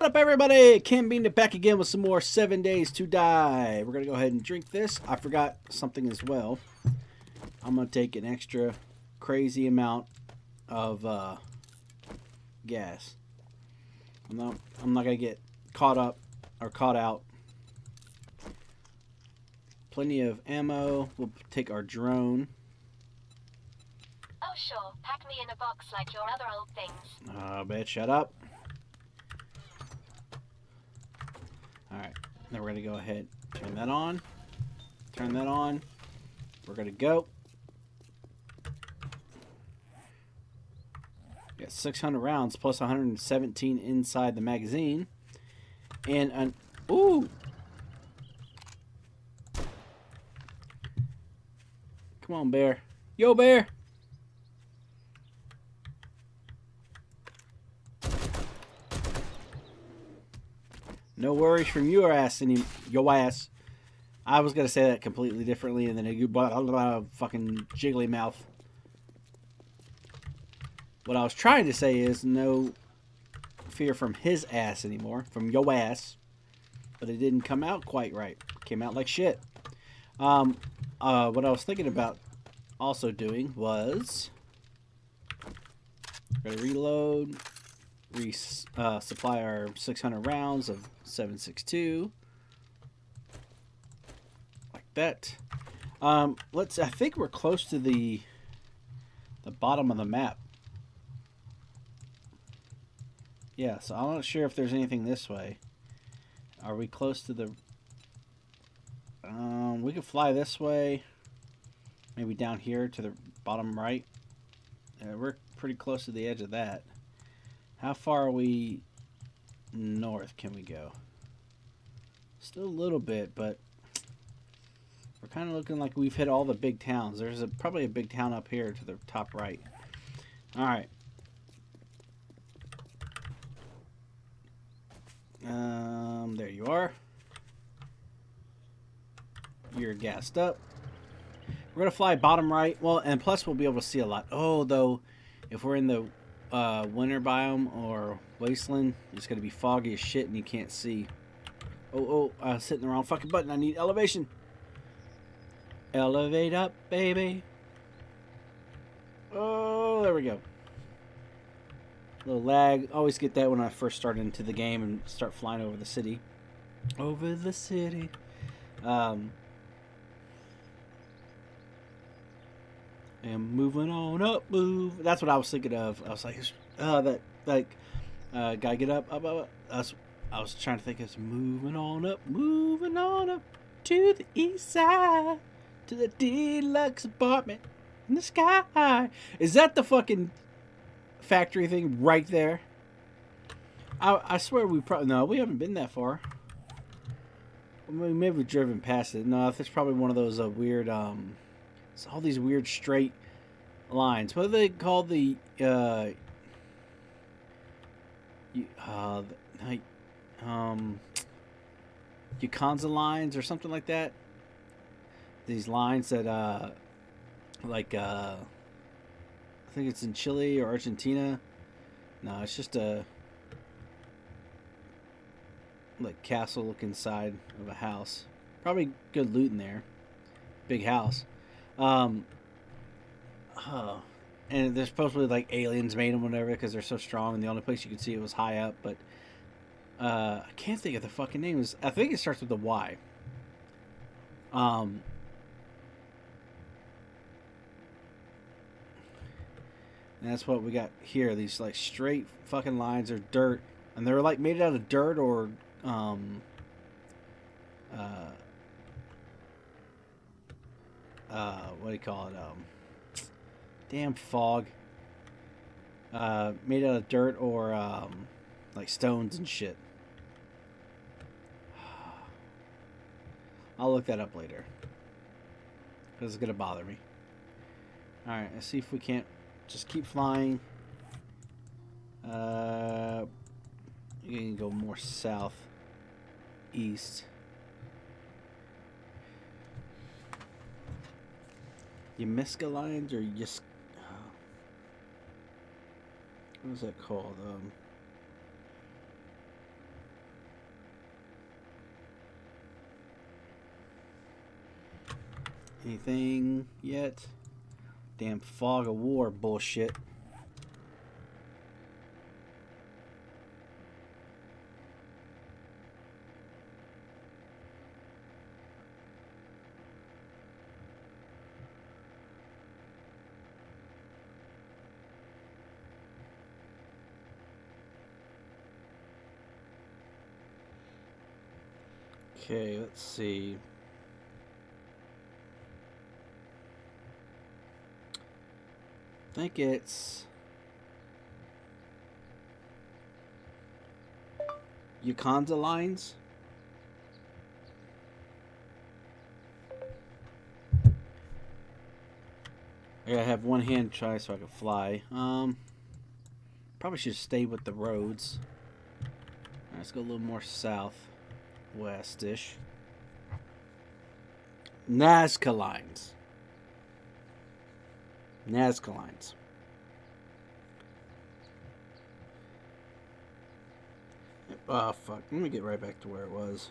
up, everybody? Ken Bean back again with some more 7 Days to Die. We're going to go ahead and drink this. I forgot something as well. I'm going to take an extra crazy amount of gas. I'm not going to get caught up or caught out. Plenty of ammo. We'll take our drone. Oh, sure. Pack me in a box like your other old things. Oh, bitch, shut up. Alright, now we're going to go ahead, turn that on. Turn that on. We're going to go. Got 600 rounds plus 117 inside the magazine. And an... Ooh! Come on, bear. Yo, bear! No worries from your ass, your ass. I was gonna say that completely differently, and then you fucking jiggly mouth. What I was trying to say is no fear from his ass anymore, from your ass, but it didn't come out quite right. It came out like shit. What I was thinking about also doing was gonna reload. Supply our 600 rounds of 7.62 like that. I think we're close to the bottom of the map. Yeah, so I'm not sure if there's anything this way. Are we close to the... we could fly this way. Maybe down here to the bottom right. Yeah, we're pretty close to the edge of that. How far are we north can we go? Still a little bit, but we're kind of looking like we've hit all the big towns. There's probably a big town up here to the top right. Alright. There you are. You're gassed up. We're going to fly bottom right. Well, and plus we'll be able to see a lot. Oh, though, if we're in the winter biome or wasteland, it's going to be foggy as shit and you can't see. Oh, I was hitting the wrong fucking button. I need elevation. Elevate up, baby. Oh, there we go. Little lag. Always get that when I first start into the game and start flying over the city. Over the city. And moving on up, move. That's what I was thinking of. I was like, gotta get up. I was trying to think of moving on up to the east side, to the deluxe apartment in the sky. Is that the fucking factory thing right there? I swear we haven't been that far. Maybe we've driven past it. No, it's probably one of those weird, it's all these weird straight lines. What are they called? The Yakanza lines or something like that. These lines that I think it's in Chile or Argentina. No, it's just a castle looking side of a house. Probably good loot in there. Big house. And there's supposedly aliens made them, whatever, because they're so strong, and the only place you could see it was high up. But I can't think of the fucking name. I think it starts with a Y. And that's what we got here. These straight fucking lines are dirt, and they're made out of dirt or what do you call it? Damn fog. Made out of dirt or stones and shit. I'll look that up later, because it's gonna bother me. All right, let's see if we can't just keep flying. You can go more south, east. Yamiska lines or just what is that called? Anything yet? Damn fog of war bullshit. Okay, let's see. I think it's Yukonza lines. I gotta have one hand try so I can fly. Probably should stay with the roads. Alright, let's go a little more south-west-ish. Nazca lines. Nazca lines. Oh, fuck. Let me get right back to where it was.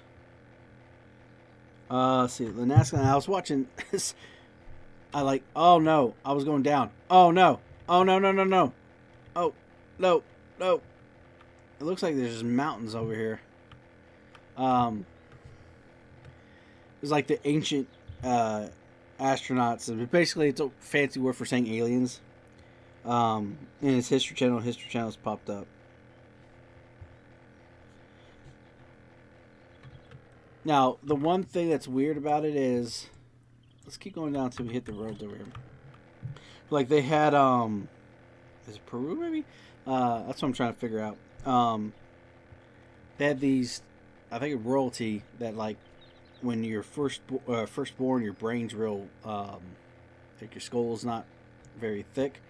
See, the Nazca. I was watching this. Oh no, I was going down. Oh no. Oh no, no, no, no. Oh, no, no. It looks like there's just mountains over here. It's like the ancient astronauts. Basically, it's a fancy word for saying aliens. In his History Channel's popped up. Now, the one thing that's weird about it is, let's keep going down until we hit the roads over here. Like they had, is it Peru maybe? That's what I'm trying to figure out. They had these, I think, royalty that like when you're first born, your brain's real, like your skull's not very thick,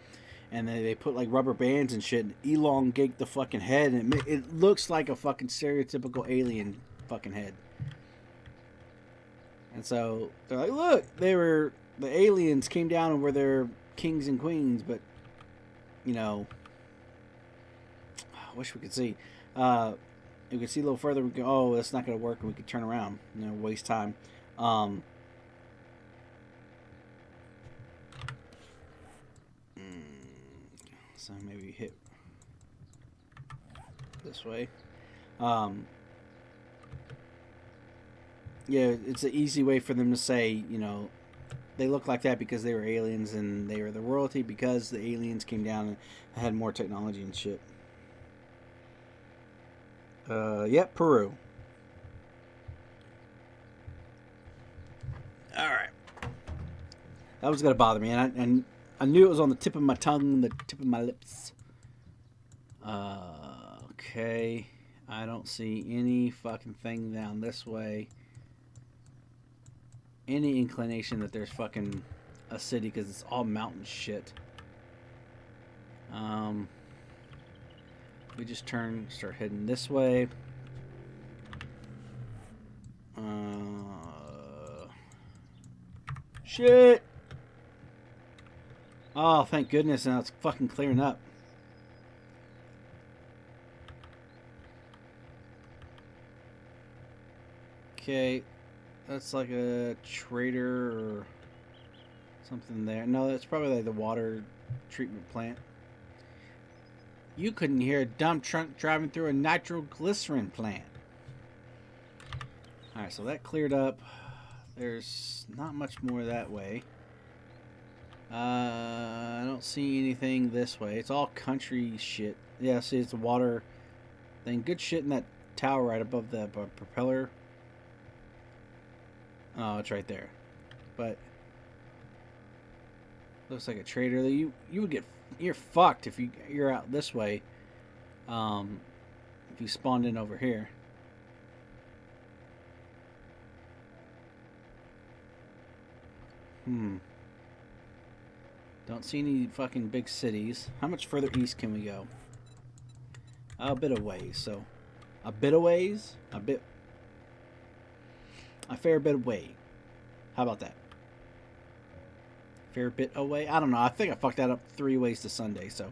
and they put like rubber bands and shit and elongate the fucking head, and it looks like a fucking stereotypical alien fucking head. And so they're like, look, the aliens came down and were their kings and queens, but you know, I wish we could see. We could see a little further. We go, oh, that's not going to work, and we could turn around. Waste time. So maybe hit this way. Yeah, it's an easy way for them to say, they look like that because they were aliens, and they were the royalty because the aliens came down and had more technology and shit. Yep, Peru. Alright. That was going to bother me, and I knew it was on the tip of my tongue, the tip of my lips. Okay. I don't see any fucking thing down this way. Any inclination that there's fucking a city, because it's all mountain shit. We just start heading this way. Shit! Oh, thank goodness, now it's fucking clearing up. Okay, that's like a trader or something there. No, that's probably like the water treatment plant. You couldn't hear a dump truck driving through a nitroglycerin plant. Alright, so that cleared up. There's not much more that way. I don't see anything this way. It's all country shit. Yeah, see, it's the water thing. Good shit in that tower right above the propeller. Oh, it's right there. But looks like a trader. You would get, you're fucked if you're out this way. If you spawned in over here. Don't see any fucking big cities. How much further east can we go? A bit of ways. So, a bit of ways. A fair bit away. How about that? Fair bit away? I don't know. I think I fucked that up 3 ways to Sunday, so.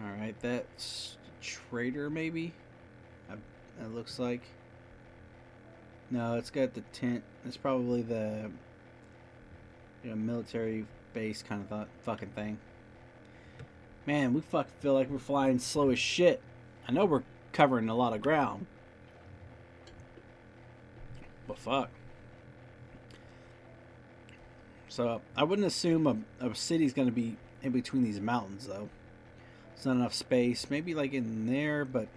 Alright, that's trader, maybe? It looks like. No, it's got the tent. It's probably the military base kind of fucking thing. Man, we feel like we're flying slow as shit. I know we're covering a lot of ground. But fuck. So I wouldn't assume a city's going to be in between these mountains, though. There's not enough space. Maybe like in there, but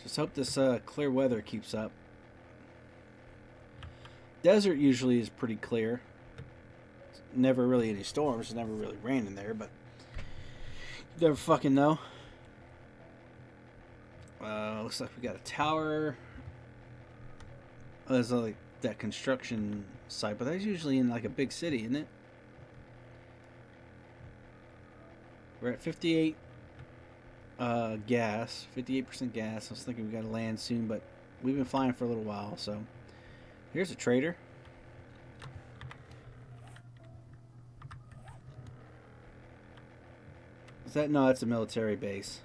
just hope this clear weather keeps up. Desert usually is pretty clear. Never really any storms. It's never really rain in there, but you never fucking know. Looks like we got a tower. Oh, there's like that construction site, but that's usually in like a big city, isn't it? We're at 58 gas, 58% gas. I was thinking we got to land soon, but we've been flying for a little while, so here's a trader. Is that no? That's a military base.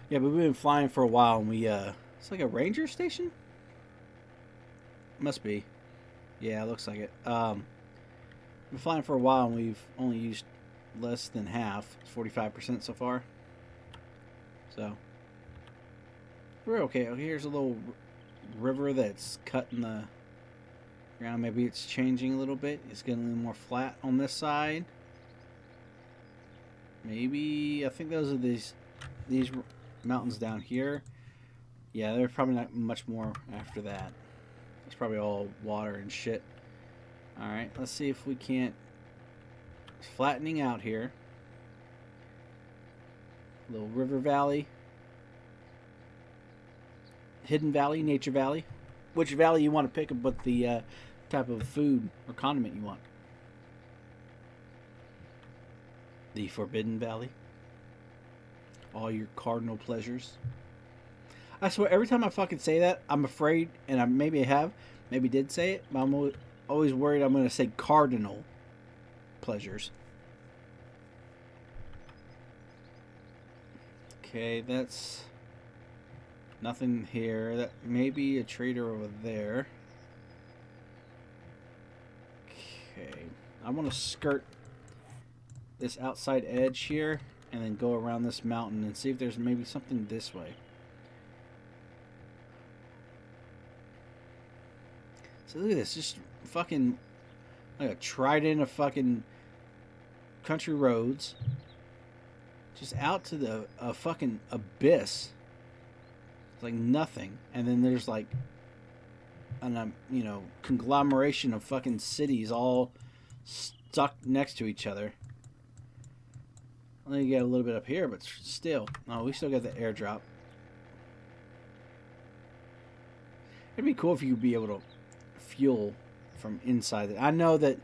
Yeah, but we've been flying for a while, and it's like a ranger station? Must be. Yeah, it looks like it. We've been flying for a while, and we've only used less than half. 45% so far. So, we're okay. Okay, here's a little river that's cut in the ground. Maybe it's changing a little bit. It's getting a little more flat on this side. Maybe, I think those are these mountains down here. Yeah, there's probably not much more after that. It's probably all water and shit. Alright, let's see if we can't... It's flattening out here. Little river valley. Hidden valley, nature valley. Which valley you want to pick up with the type of food or condiment you want. The Forbidden Valley. All your cardinal pleasures. I swear, every time I fucking say that, I'm afraid, and maybe did say it, but I'm always worried I'm going to say cardinal pleasures. Okay, that's nothing here. That may be a trader over there. Okay, I want to skirt this outside edge here and then go around this mountain and see if there's maybe something this way. So look at this, just fucking like a trident of fucking country roads, just out to the fucking abyss. It's like nothing, and then there's like an conglomeration of fucking cities all stuck next to each other. I think you get a little bit up here, but still, oh, we still got the airdrop. It'd be cool if you could be able to fuel from inside it. I know that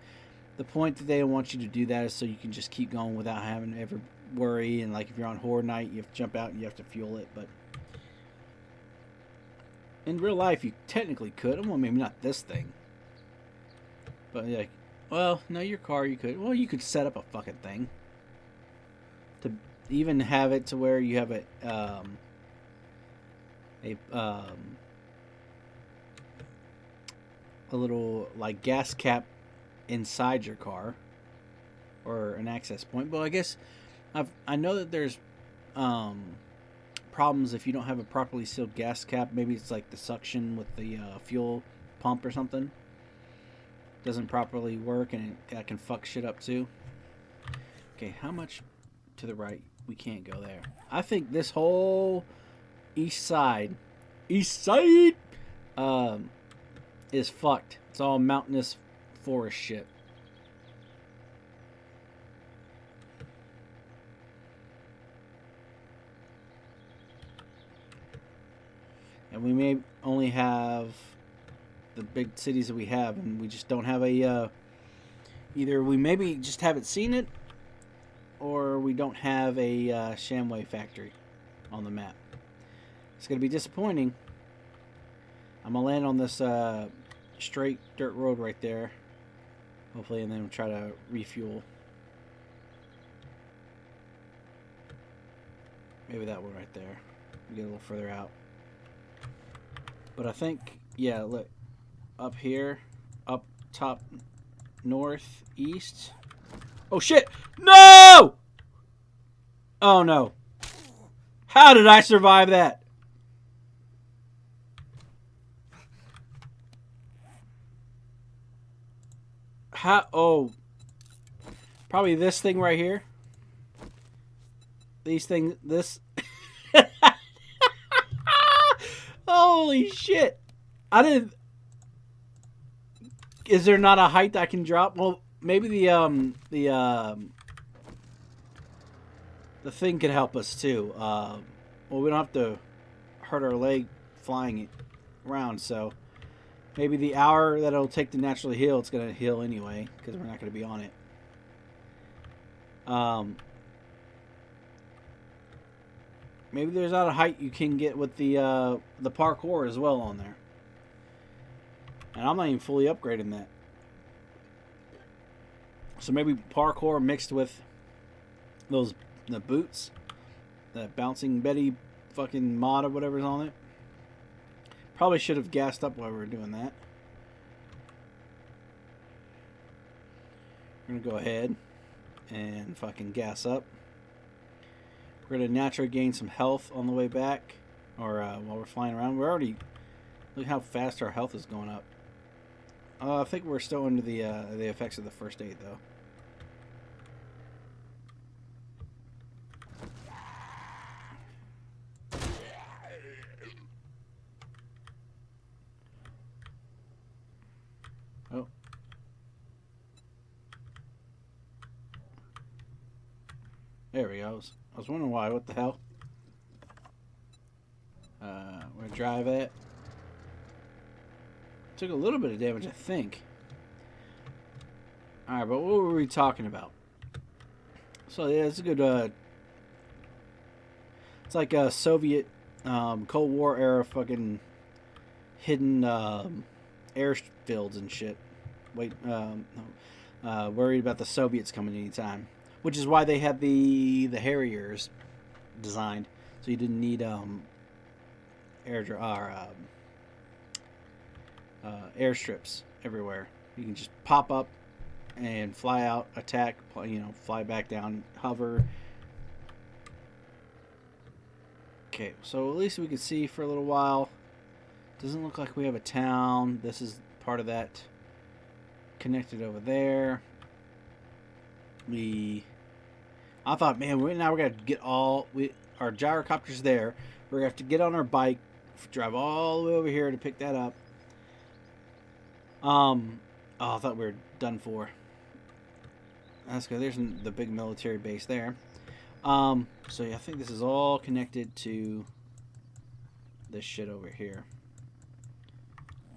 the point that they want you to do that is so you can just keep going without having to ever worry, and like if you're on horde night, you have to jump out and you have to fuel it, but in real life you technically could. Well, maybe not this thing, but like, well, no, your car you could. Well, you could set up a fucking thing to even have it to where you have a little like gas cap inside your car or an access point. But I guess I know that there's problems if you don't have a properly sealed gas cap. Maybe it's like the suction with the fuel pump or something doesn't properly work, and that can fuck shit up too. Okay, how much to the right? We can't go there. I think this whole east side is fucked. It's all mountainous forest shit. And we may only have the big cities that we have, and we just don't have a either we maybe just haven't seen it, or we don't have a Shamway factory on the map. It's going to be disappointing. I'm going to land on this straight dirt road right there, hopefully, and then we'll try to refuel. Maybe that one right there. Get a little further out. But I think, yeah, look. Up here. Up top northeast. Oh, shit! No! Oh, no. How did I survive that? How? Oh. Probably this thing right here. These things. This. Holy shit! I didn't. Is there not a height I can drop? Well, maybe the thing could help us too. Well, we don't have to hurt our leg flying it around, so maybe the hour that it'll take to naturally heal, it's gonna heal anyway because we're not gonna be on it. Maybe there's not a height you can get with the parkour as well on there. And I'm not even fully upgrading that. So maybe parkour mixed with the boots, that bouncing Betty fucking mod or whatever's on it. Probably should have gassed up while we were doing that. We're gonna go ahead and fucking gas up. We're gonna naturally gain some health on the way back, or while we're flying around. We're already look how fast our health is going up. I think we're still under the effects of the first aid though. Oh. There we go. I was wondering why. What the hell? We're gonna drive it. Took a little bit of damage, I think. Alright, but what were we talking about? So, yeah, it's a good, it's like a Soviet, Cold War era fucking hidden, airfields and shit. Wait, worried about the Soviets coming anytime. Which is why they had the Harriers designed. So you didn't need, airstrips everywhere. You can just pop up and fly out, attack, fly back down, hover. Okay, so at least we can see for a little while. Doesn't look like we have a town. This is part of that connected over there. I thought, man, now we're gonna get our gyrocopter's there. We're gonna have to get on our bike, drive all the way over here to pick that up. Oh, I thought we were done for. That's good. There's the big military base there. So yeah, I think this is all connected to this shit over here.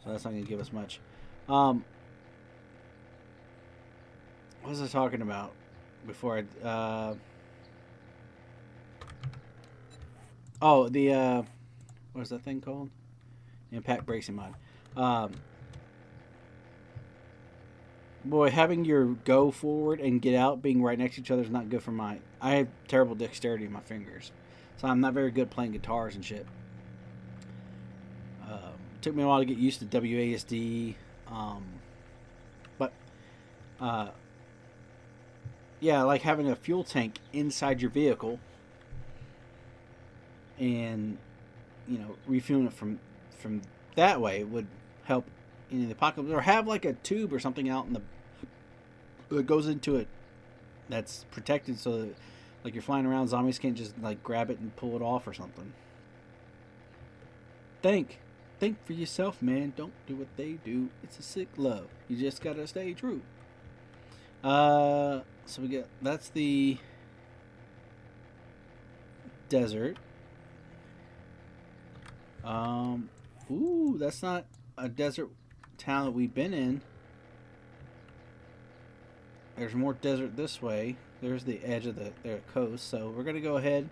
So that's not gonna give us much. What was I talking about before I? Oh, the what is that thing called? Impact bracing mod. Boy, having your go forward and get out being right next to each other is not good for I have terrible dexterity in my fingers, so I'm not very good playing guitars and shit. Took me a while to get used to WASD, but yeah, like having a fuel tank inside your vehicle and refueling it from that way would help in the apocalypse, or have like a tube or something out in that goes into it that's protected, so that like you're flying around, zombies can't just like grab it and pull it off or something. Think for yourself, man. Don't do what they do. It's a sick love. You just gotta stay true. So we get that's the desert. Ooh, that's not a desert town that we've been in. There's more desert this way. There's the edge of the coast. So we're gonna go ahead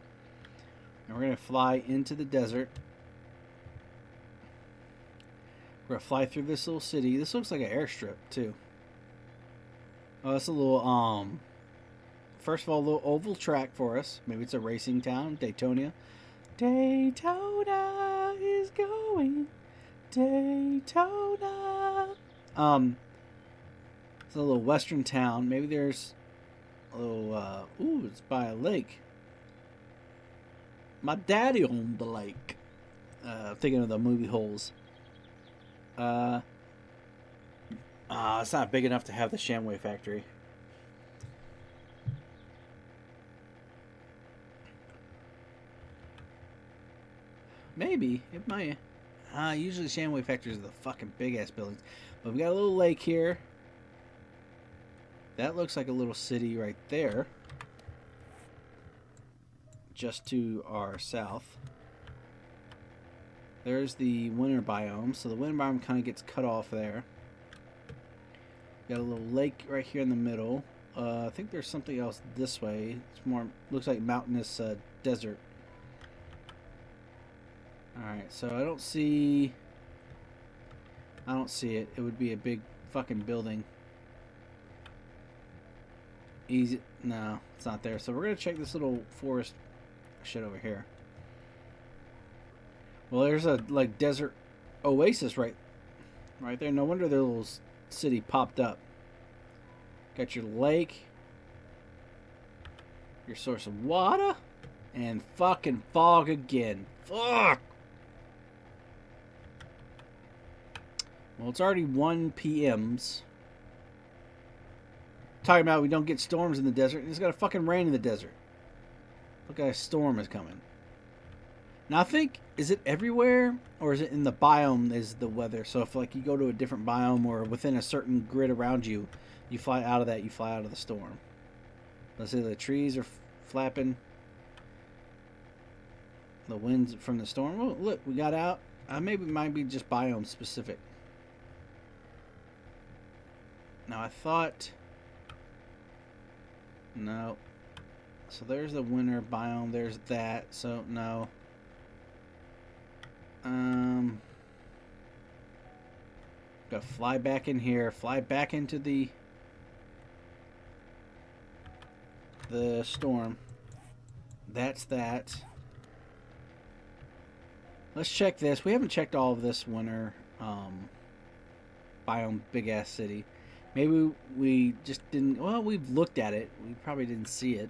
and we're gonna fly into the desert. We're gonna fly through this little city. This looks like an airstrip too. Oh, that's a little first of all, a little oval track for us. Maybe it's a racing town, Daytona. Daytona is going. Daytona. It's a little western town. Maybe there's a little. Ooh, it's by a lake. My daddy owned the lake. Thinking of the movie Holes. It's not big enough to have the Shamway factory. Maybe. It might. Usually Shamway factories are the fucking big ass buildings. But we got a little lake here. That looks like a little city right there. Just to our south. There's the winter biome. So the winter biome kind of gets cut off there. Got a little lake right here in the middle. I think there's something else this way. It's more, looks like mountainous desert. Alright, so I don't see it. It would be a big fucking building. Easy. No, it's not there. So we're going to check this little forest shit over here. Well, there's a like desert oasis right there. No wonder their little city popped up. Got your lake, your source of water, and fucking fog again. Fuck. Well, it's already 1 p.m.s. Talking about we don't get storms in the desert. It's got to fucking rain in the desert. Look like a storm is coming. Now I think, is it everywhere or is it in the biome is the weather? So if like you go to a different biome or within a certain grid around you, you fly out of that, you fly out of the storm. Let's say the trees are flapping. The winds from the storm. Oh, look, we got out. Maybe it might be just biome specific. Now I thought... No. So there's the winter biome. There's that. So no. Gotta fly back in here. Fly back into the storm. That's that. Let's check this. We haven't checked all of this winter biome, big ass city. Maybe we just didn't. Well, we've looked at it. We probably didn't see it.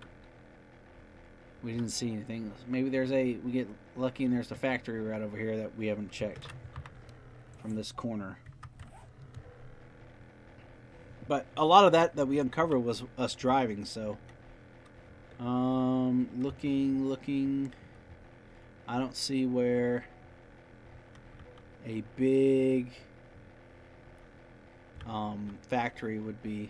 We didn't see anything. Maybe there's we get lucky and there's a factory right over here that we haven't checked from this corner. But a lot of that we uncovered was us driving, so. Looking. I don't see where a big factory would be.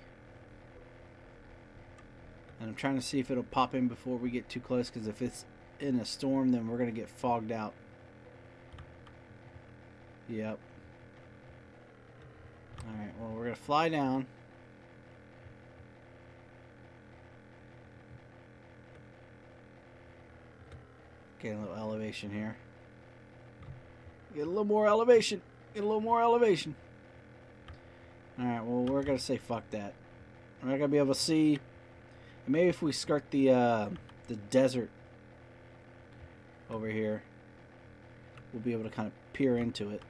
And I'm trying to see if it'll pop in before we get too close, because if it's in a storm, then we're going to get fogged out. Yep. Alright, well, we're going to fly down. Get a little elevation here. Get a little more elevation. Get a little more elevation. Alright, well, we're going to say fuck that. We're not going to be able to see. Maybe if we skirt the desert over here, we'll be able to kind of peer into it.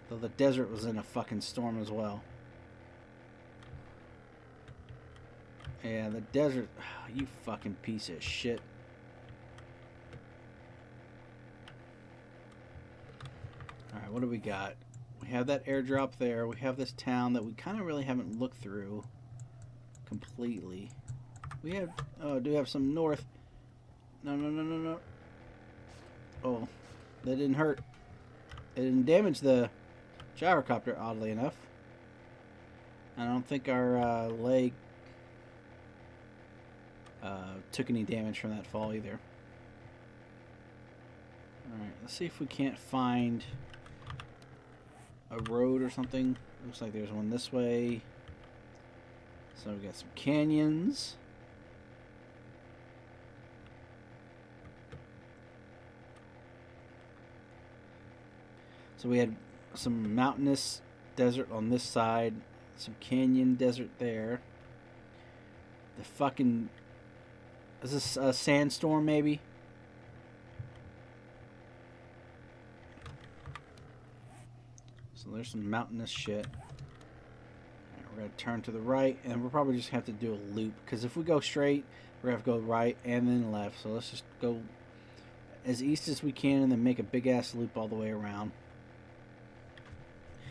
Though the desert was in a fucking storm as well. Yeah, the desert. Oh, you fucking piece of shit. Alright, what do we got? We have that airdrop there. We have this town that we kind of really haven't looked through completely. We have... Oh, do have some north. No. Oh, that didn't hurt. It didn't damage the gyrocopter, oddly enough. I don't think our leg took any damage from that fall either. Alright, let's see if we can't find a road or something. Looks like there's one this way. So we got some canyons. So we had some mountainous desert on this side. some canyon desert there. The fucking... Is this a sandstorm, maybe? So there's some mountainous shit. Alright, we're going to turn to the right, and we'll probably just have to do a loop. Because if we go straight, we're going to have to go right and then left. So let's just go as east as we can and then make a big-ass loop all the way around.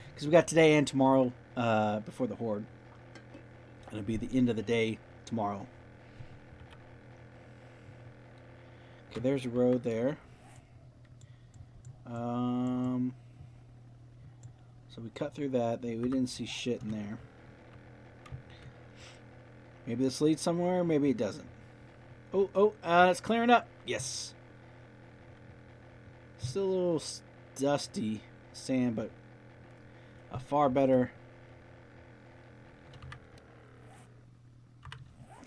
Because we got today and tomorrow before the Horde. It'll be the end of the day tomorrow. Okay, there's a road there. So we cut through that. We didn't see shit in there. Maybe this leads somewhere. Maybe it doesn't. It's clearing up. Yes. Still a little dusty sand, but a far better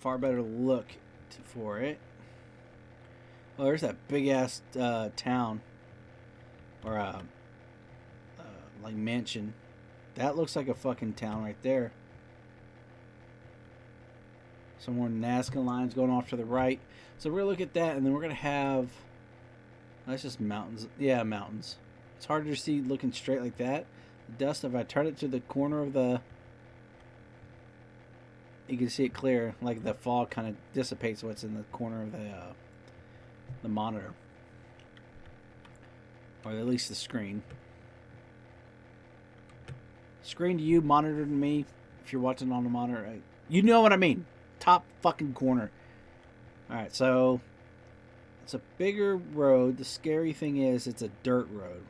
look for it. Oh, there's that big ass town or like mansion. That looks like a fucking town right there. Some more Nazca lines going off to the right. So we're gonna look at that, and then we're gonna have. That's just mountains. Yeah, mountains. It's harder to see looking straight like that. The dust. If I turn it to the corner of the, you can see it clear. Like the fog kind of dissipates what's in the corner of the monitor, or at least the screen. Screen to you, monitor to me. If you're watching on the monitor, you know what I mean. Top fucking corner. Alright, so it's a bigger road. The scary thing is it's a dirt road.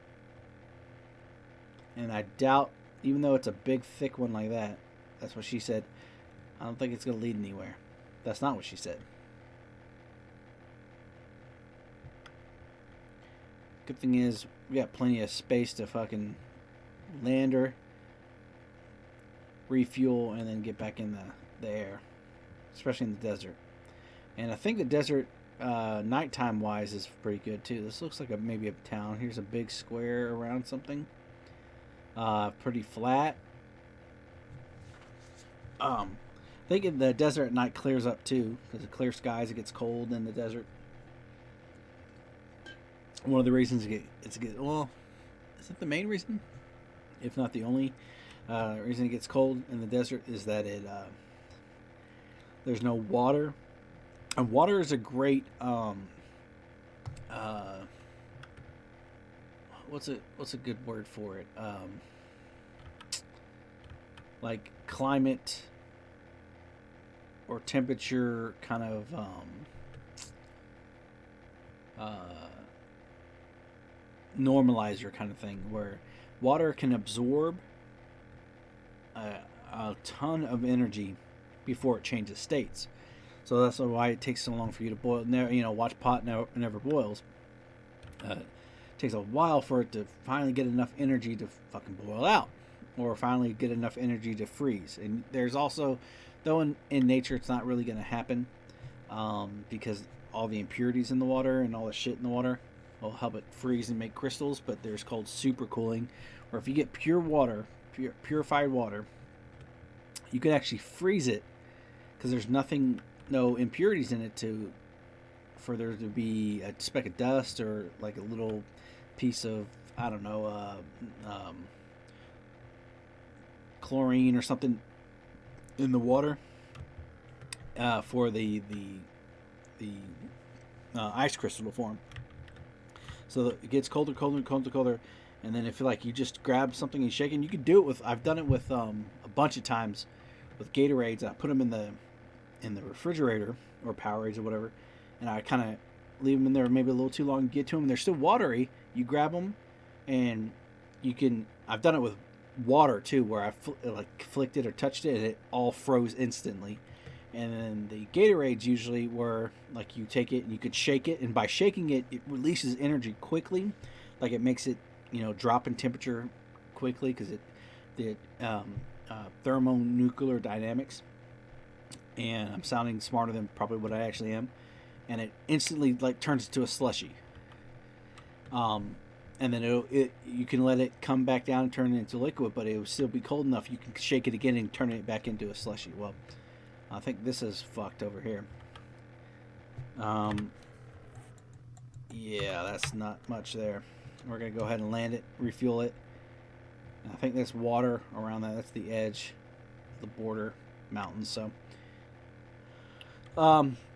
And I doubt, even though it's a big thick one like that, that's what she said, I don't think it's going to lead anywhere. That's not what she said. Good thing is we got plenty of space to fucking land her, refuel, and then get back in the air, especially in the desert. And I think the desert nighttime wise is pretty good too. This looks like maybe a town. Here's a big square around something, pretty flat. I think the desert at night clears up too, because of clear skies. It gets cold in the desert. One of the reasons well, is it the main reason, if not the only reason it gets cold in the desert, is that there's no water, and water is a great what's a good word for it, like climate or temperature kind of normalizer kind of thing, where water can absorb a ton of energy before it changes states. So that's why it takes so long for you to boil. Watch pot never boils. It takes a while for it to finally get enough energy to fucking boil out, or finally get enough energy to freeze. And there's also, though in nature it's not really going to happen, because all the impurities in the water and all the shit in the water will help it freeze and make crystals. But there's called supercooling, where if you get pure water, purified water, you can actually freeze it, because there's no impurities in it for there to be a speck of dust or like a little piece of, I don't know, chlorine or something in the water, for the ice crystal to form. So it gets colder, and then if you just grab something and shake it, you can do it with. I've done it with a bunch of times with Gatorades. I put them in the refrigerator or Powerades or whatever, and I kind of leave them in there maybe a little too long to get to them. They're still watery. You grab them, and you can. I've done it with water too, where I flicked it or touched it, and it all froze instantly. And then the Gatorades usually were like you take it and you could shake it, and by shaking it, it releases energy quickly, like it makes it drop in temperature quickly, because the thermonuclear dynamics. And I'm sounding smarter than probably what I actually am. And it instantly turns into a slushy. and then you can let it come back down and turn it into liquid, but it will still be cold enough you can shake it again and turn it back into a slushy. Well, I think this is fucked over here. Yeah, that's not much there. We're gonna go ahead and land it, refuel it. And I think there's water around that. That's the edge, the border mountains. So,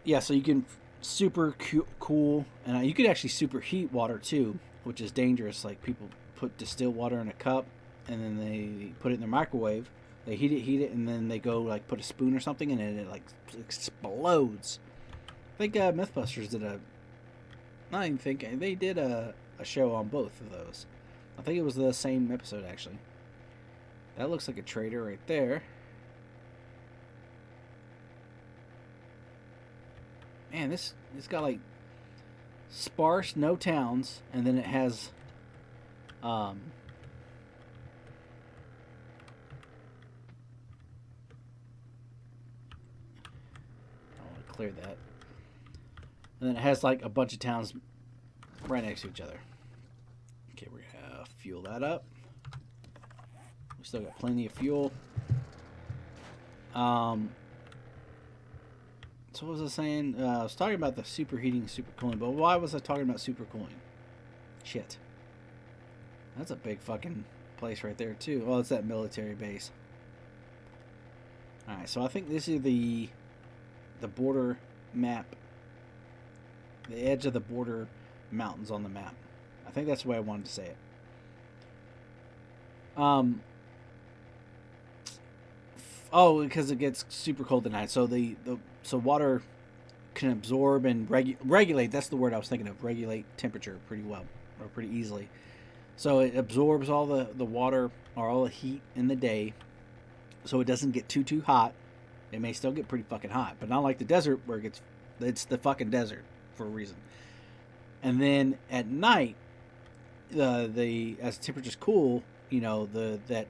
yeah, so you can super cool, and you could actually superheat water too, which is dangerous. Like people put distilled water in a cup, and then they put it in their microwave. They heat it, and then they go like put a spoon or something, and then it like explodes. I think MythBusters did a. Not even think they did a show on both of those. I think it was the same episode actually. That looks like a trader right there. Man, it's got like sparse, no towns, and then it has I want to clear that. And then it has like a bunch of towns right next to each other. Okay, we're gonna fuel that up. We still got plenty of fuel. So what was I saying? I was talking about the superheating, supercooling, but why was I talking about supercooling? Shit. That's a big fucking place right there too. Well, it's that military base. Alright, so I think this is the border map. The edge of the border mountains on the map. I think that's the way I wanted to say it. Oh, because it gets super cold at night. So so water can absorb and regulate. That's the word I was thinking of. Regulate temperature pretty well, or pretty easily. So it absorbs all the water or all the heat in the day, so it doesn't get too hot. It may still get pretty fucking hot, but not like the desert where it's the fucking desert for a reason. And then at night, as temperatures cool, you know that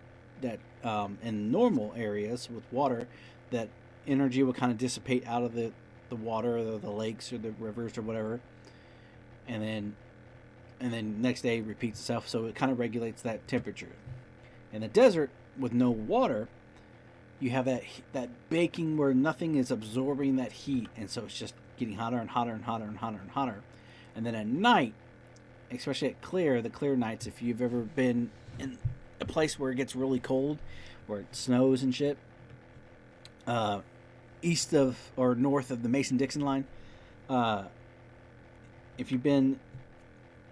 in normal areas with water, that energy will kind of dissipate out of the water, or the lakes or the rivers or whatever, and then next day repeats itself. So it kind of regulates that temperature. In the desert with no water, you have that baking where nothing is absorbing that heat, and so it's just getting hotter and hotter and hotter and hotter and hotter. And then at night, especially at the clear nights, if you've ever been in a place where it gets really cold, where it snows and shit, east of or north of the Mason-Dixon line, if you've been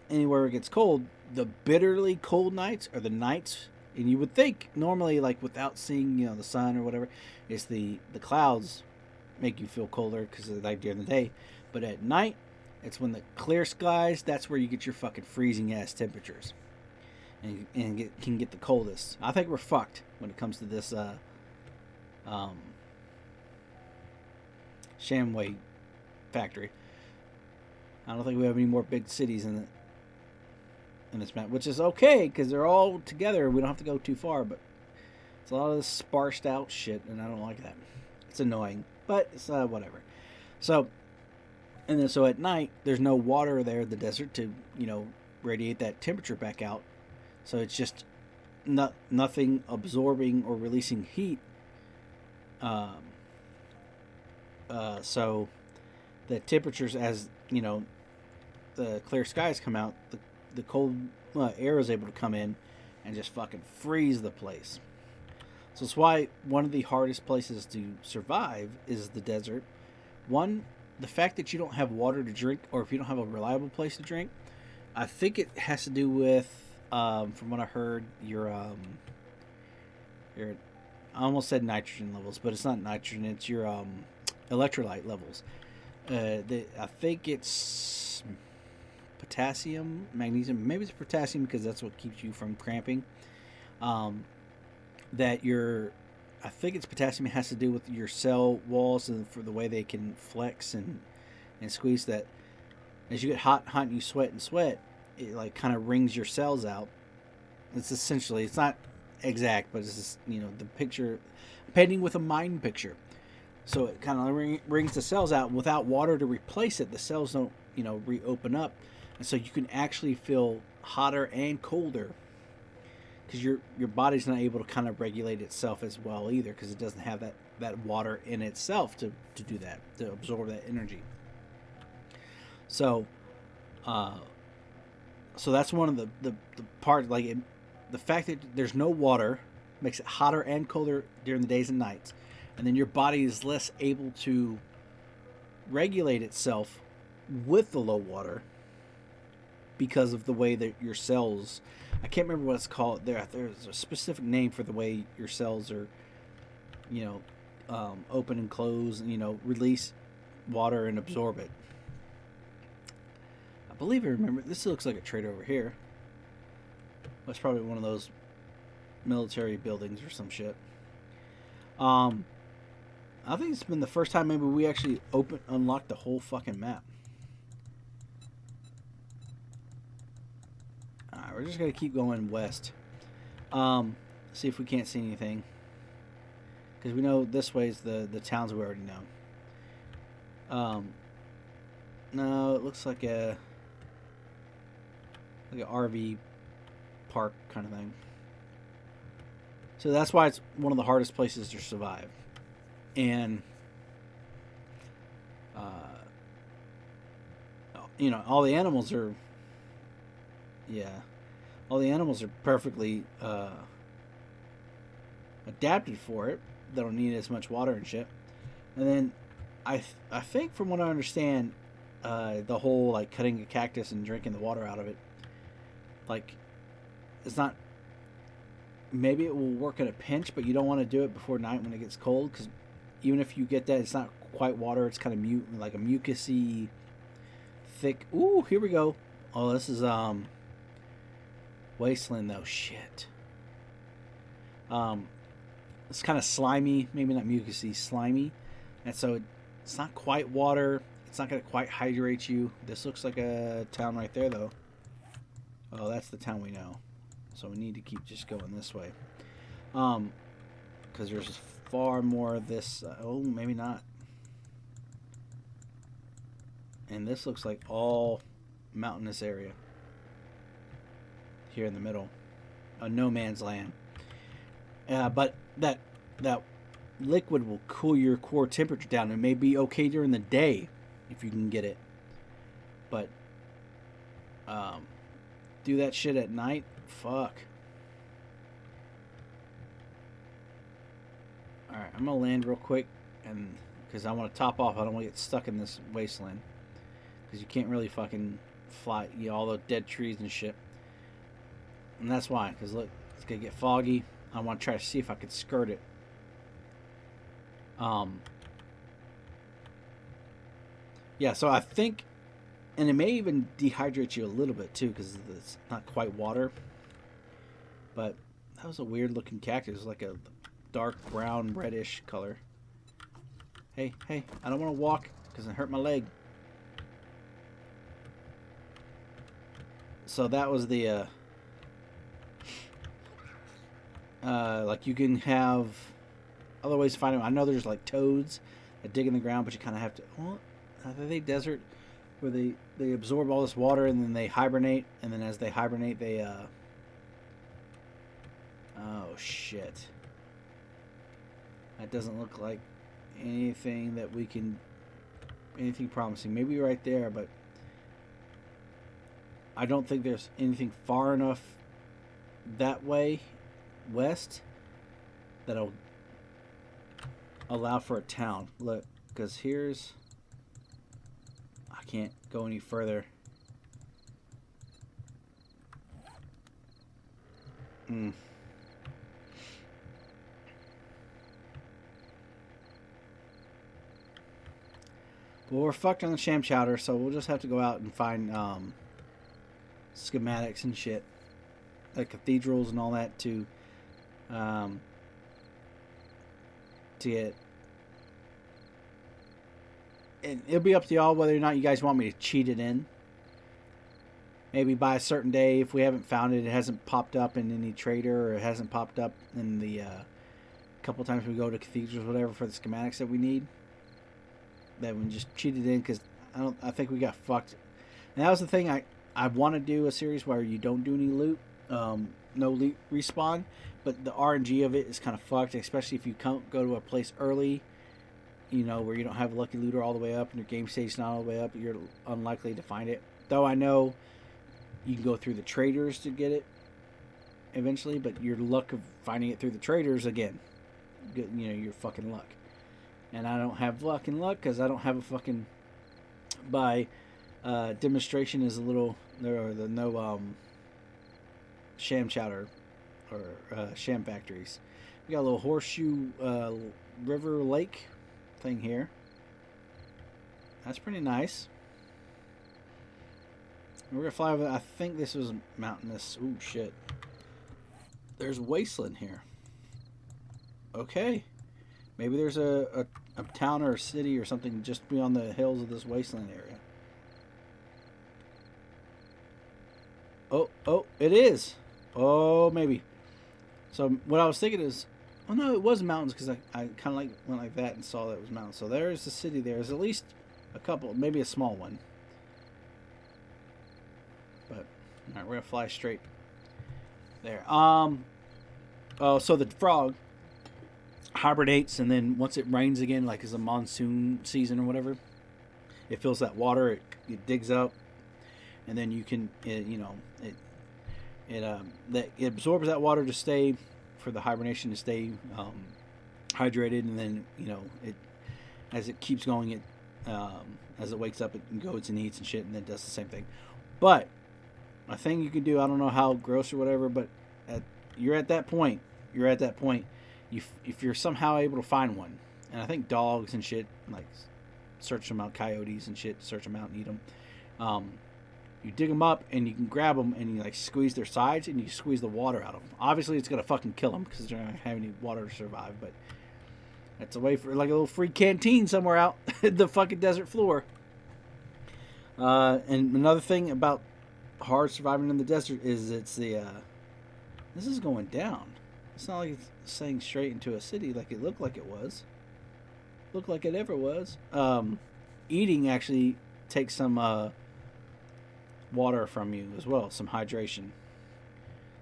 anywhere where it gets cold, the bitterly cold nights are the nights, and you would think normally, like without seeing the sun or whatever, is the clouds make you feel colder because of like during the day, but at night it's when the clear skies, that's where you get your fucking freezing ass temperatures, and can get the coldest. I think we're fucked when it comes to this Shamway factory. I don't think we have any more big cities in this map, which is okay because they're all together. We don't have to go too far, but it's a lot of this sparsed out shit, and I don't like that. It's annoying, but it's whatever. So, and then so at night, there's no water there in the desert to radiate that temperature back out. So it's just nothing absorbing or releasing heat. So the temperatures, as the clear skies come out, the cold air is able to come in and just fucking freeze the place. So it's why one of the hardest places to survive is the desert. One, the fact that you don't have water to drink, or if you don't have a reliable place to drink, I think it has to do with, from what I heard, your I almost said nitrogen levels, but it's not nitrogen. It's your electrolyte levels. I think it's potassium, magnesium. Maybe it's potassium because that's what keeps you from cramping. I think it's potassium. It has to do with your cell walls and for the way they can flex and squeeze. That as you get hot and you sweat, it like kind of wrings your cells out. It's essentially, it's not exact, but it's just, the picture, painting with a mind picture. So it kind of wrings the cells out. Without water to replace it, the cells don't reopen up, and so you can actually feel hotter and colder because your body's not able to kind of regulate itself as well either because it doesn't have that water in itself to do that, to absorb that energy. So so that's one of the part, like the fact that there's no water makes it hotter and colder during the days and nights, and then your body is less able to regulate itself with the low water because of the way that your cells, I can't remember what it's called, there's a specific name for the way your cells are, open and close and release water and absorb it. I believe I remember, this looks like a trader over here. That's probably one of those military buildings or some shit. I think it's been the first time maybe we actually unlocked the whole fucking map. Alright, we're just gonna keep going west. See if we can't see anything. Because we know this way is the towns we already know. No, it looks like an RV park kind of thing. So that's why it's one of the hardest places to survive. And all the animals are perfectly adapted for it. They don't need as much water and shit. And then I think from what I understand, the whole like cutting a cactus and drinking the water out of it, like, it's not, maybe it will work in a pinch, but you don't want to do it before night when it gets cold, because even if you get that, it's not quite water, it's kind of like a mucusy thick. Ooh, here we go. Oh, this is wasteland though. Shit. It's kind of slimy, maybe not mucusy, slimy, and so it's not quite water. It's not going to quite hydrate you. This looks like a town right there though. Oh, that's the town we know. So we need to keep just going this way. Because there's far more of this. Oh, maybe not. And this looks like all mountainous area. Here in the middle. A no man's land. But that liquid will cool your core temperature down. It may be okay during the day if you can get it. But do that shit at night, fuck. Alright, I'm gonna land real quick, and because I want to top off. I don't want to get stuck in this wasteland, because you can't really fucking fly, all the dead trees and shit. And that's why, because look, it's gonna get foggy. I want to try to see if I could skirt it. Yeah, so I think, and it may even dehydrate you a little bit too, because it's not quite water. But that was a weird looking cactus, like a dark brown reddish color. Hey, I don't want to walk because it hurt my leg. So that was the like, you can have other ways to find them. I know there's like toads that dig in the ground, but you kind of have to, well, are they desert where they absorb all this water and then they hibernate, and then as they hibernate they oh shit, that doesn't look like anything that we can, anything promising. Maybe right there, but I don't think there's anything far enough that way west that'll allow for a town. Look, because here's, I can't go any further. Well, we're fucked on the sham chowder, so we'll just have to go out and find schematics and shit, like cathedrals and all that to get. And it'll be up to y'all whether or not you guys want me to cheat it in. Maybe by a certain day, if we haven't found it, it hasn't popped up in any trader, or it hasn't popped up in the couple times we go to cathedrals, whatever, for the schematics that we need. That we just cheat it in, because I think we got fucked. And that was the thing. I want to do a series where you don't do any loot, no loot respawn, but the RNG of it is kind of fucked, especially if you go to a place early, you know, where you don't have a lucky looter all the way up and your game stage's not all the way up, you're unlikely to find it. Though I know you can go through the traders to get it eventually, but your luck of finding it through the traders, again, you know, your fucking luck. And I don't have fucking luck because I don't have a fucking, by demonstration is a little, there are the no sham chowder or sham factories. We got a little horseshoe river lake thing here. That's pretty nice. We're gonna fly over. I think this was mountainous. Ooh, shit. There's wasteland here. Okay. Maybe there's a town or a city or something just beyond the hills of this wasteland area. Oh, it is. Oh, maybe. So what I was thinking is, oh no, it was mountains because I kind of like went like that and saw that it was mountains. So there's the city. There's at least a couple, maybe a small one. But all right, we're gonna fly straight there. Oh, so the frog hibernates, and then once it rains again, like it's a monsoon season or whatever, it fills that water. It digs up, and then you can, it absorbs that water to stay for the hibernation to stay hydrated, and then it as it keeps going, it as it wakes up, it goes and eats and shit, and then does the same thing. But a thing you can do, I don't know how gross or whatever, but you're at that point. If you're somehow able to find one, and I think dogs and shit, like search them out, coyotes and shit, search them out and eat them. You dig them up and you can grab them and you like squeeze their sides and you squeeze the water out of them. Obviously, it's gonna fucking kill them because they're not gonna have any water to survive. But that's a way for like a little free canteen somewhere out the fucking desert floor. And another thing about hard surviving in the desert is it's the this is going down. It's not like it's saying straight into a city like it looked like it was. Looked like it ever was. Eating actually takes some water from you as well, some hydration.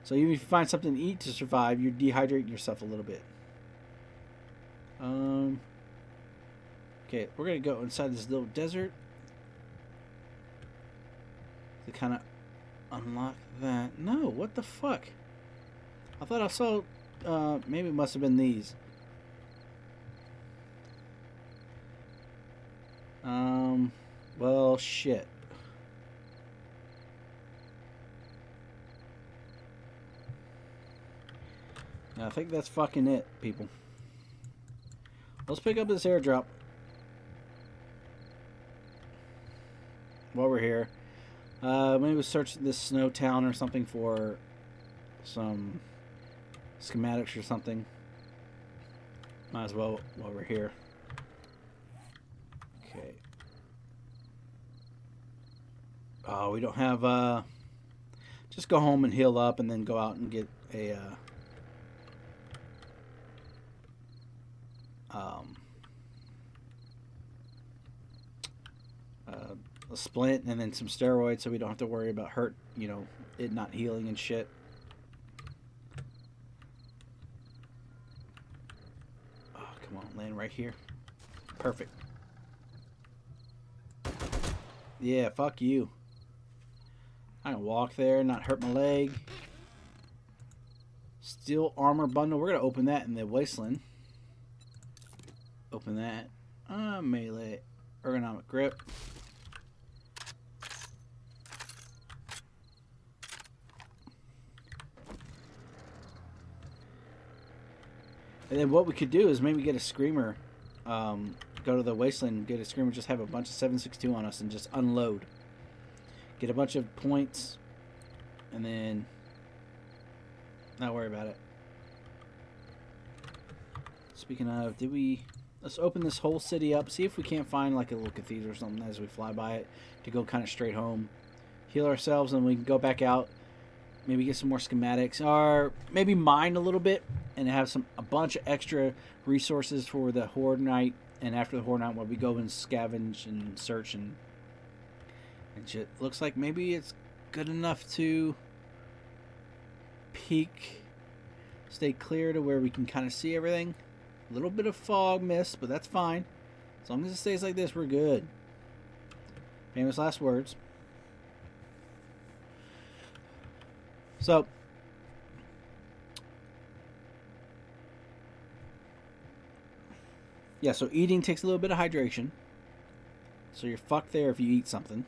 So even if you find something to eat to survive, you're dehydrating yourself a little bit. Okay, we're gonna go inside this little desert to kind of unlock that. No, what the fuck? I thought I saw. Maybe it must have been these. Well, shit. I think that's fucking it, people. Let's pick up this airdrop while we're here. Maybe we'll search this snow town or something for some schematics or something. Might as well while we're here. Okay. Oh, we don't have, just go home and heal up and then go out and get a, a splint and then some steroids so we don't have to worry about it not healing and shit. Oh, come on, land right here. Perfect. Yeah, fuck you. I can walk there, not hurt my leg. Steel armor bundle. We're going to open that in the wasteland. Open that. Melee ergonomic grip. And then what we could do is maybe get a screamer. Go to the wasteland, get a screamer, just have a bunch of 7.62 on us and just unload. Get a bunch of points and then not worry about it. Speaking of, let's open this whole city up, see if we can't find like a little cathedral or something as we fly by it to go kind of straight home. Heal ourselves and we can go back out, maybe get some more schematics or maybe mine a little bit and have a bunch of extra resources for the Horde Night. And after the Horde Night, where we go and scavenge and search and shit. Looks like maybe it's good enough to peak, stay clear to where we can kind of see everything. A little bit of fog mist, but that's fine. As long as it stays like this, we're good. Famous last words. So, yeah, so eating takes a little bit of hydration. So you're fucked there if you eat something.